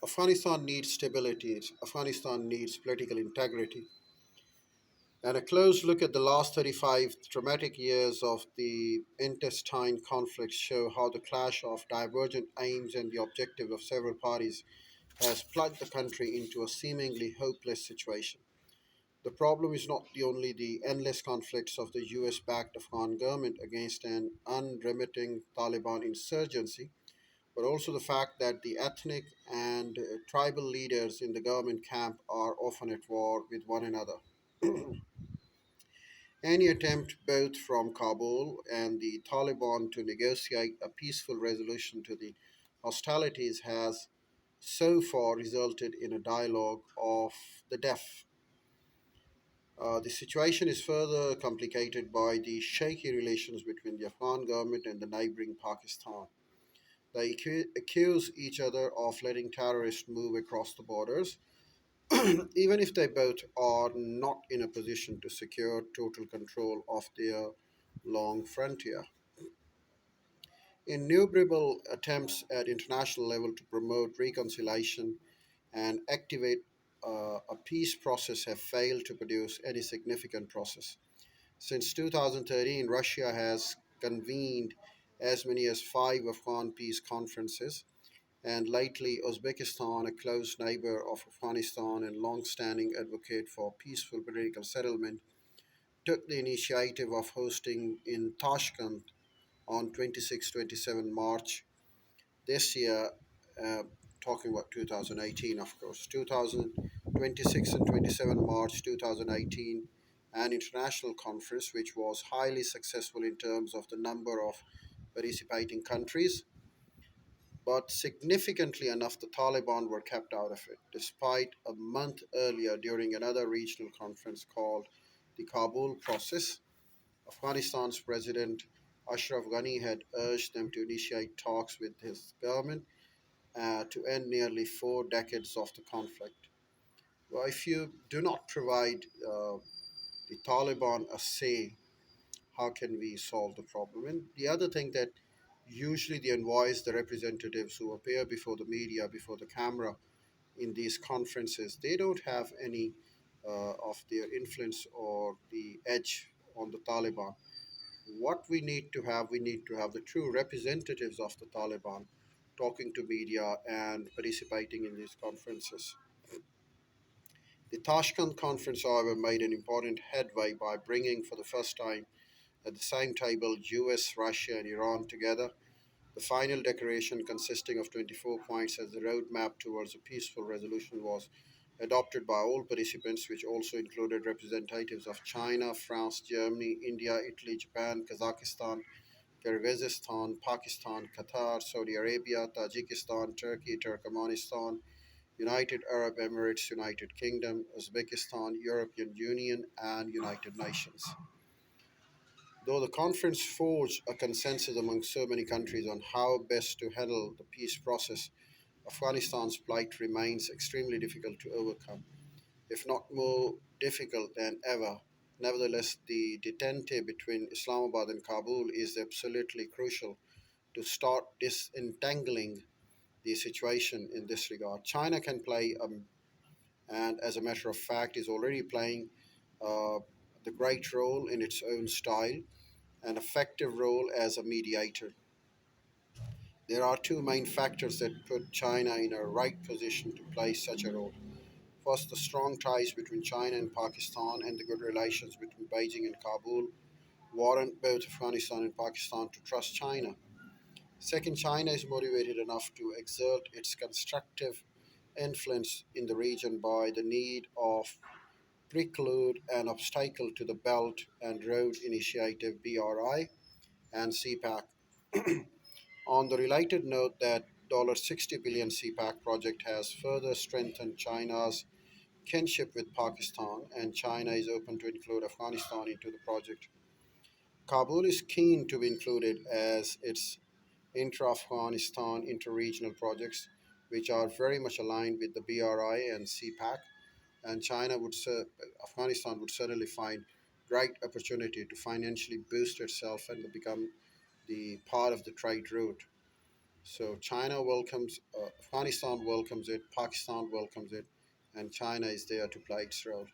Afghanistan needs stability, Afghanistan needs political integrity. And a close look at the last 35 traumatic years of the intestine conflict show how the clash of divergent aims and the objective of several parties has plunged the country into a seemingly hopeless situation. The problem is not only the endless conflicts of the US backed Afghan government against an unremitting Taliban insurgency, but also the fact that the ethnic and tribal leaders in the government camp are often at war with one another. Any attempt, both from Kabul and the Taliban, to negotiate a peaceful resolution to the hostilities has so far resulted in a dialogue of the deaf. The situation is further complicated by the shaky relations between the Afghan government and the neighboring Pakistan. They accuse each other of letting terrorists move across the borders, even if they both are not in a position to secure total control of their long frontier. Innumerable attempts at international level to promote reconciliation and activate a peace process have failed to produce any significant process. Since 2013, Russia has convened as many as five Afghan peace conferences, and lately, Uzbekistan, a close neighbor of Afghanistan and long standing advocate for peaceful political settlement, took the initiative of hosting in Tashkent on 26-27 March this year, uh, talking about 2018, of course, 2026 and 27 March 2018, an international conference which was highly successful in terms of the number of participating countries, but significantly enough, the Taliban were kept out of it, despite a month earlier during another regional conference called the Kabul Process. Afghanistan's President Ashraf Ghani had urged them to initiate talks with his government to end nearly 4 decades of the conflict. Well, if you do not provide the Taliban a say, how can we solve the problem? And the other thing that usually the envoys, the representatives who appear before the media, before the camera in these conferences, they don't have any of their influence or the edge on the Taliban. What we need to have the true representatives of the Taliban talking to media and participating in these conferences. The Tashkent conference, however, made an important headway by bringing for the first time at the same table US, Russia, and Iran together. The final declaration, consisting of 24 points as the roadmap towards a peaceful resolution, was adopted by all participants, which also included representatives of China, France, Germany, India, Italy, Japan, Kazakhstan, Kyrgyzstan, Pakistan, Qatar, Saudi Arabia, Tajikistan, Turkey, Turkmenistan, United Arab Emirates, United Kingdom, Uzbekistan, European Union, and United Nations. Though the conference forged a consensus among so many countries on how best to handle the peace process, Afghanistan's plight remains extremely difficult to overcome, if not more difficult than ever. Nevertheless, the detente between Islamabad and Kabul is absolutely crucial to start disentangling the situation in this regard. China can play, and as a matter of fact, is already playing uh, the great role in its own style, an effective role as a mediator. There are two main factors that put China in a right position to play such a role. First, the strong ties between China and Pakistan and the good relations between Beijing and Kabul warrant both Afghanistan and Pakistan to trust China. Second, China is motivated enough to exert its constructive influence in the region by the need of preclude an obstacle to the Belt and Road Initiative BRI and CPAC. On the related note that $60 billion CPAC project has further strengthened China's kinship with Pakistan, and China is open to include Afghanistan into the project. Kabul is keen to be included as its intra-Afghanistan inter-regional projects, which are very much aligned with the BRI and CPAC, and Afghanistan would certainly find great opportunity to financially boost itself and to become the part of the trade route. So China welcomes, Afghanistan welcomes it, Pakistan welcomes it, and China is there to play its role.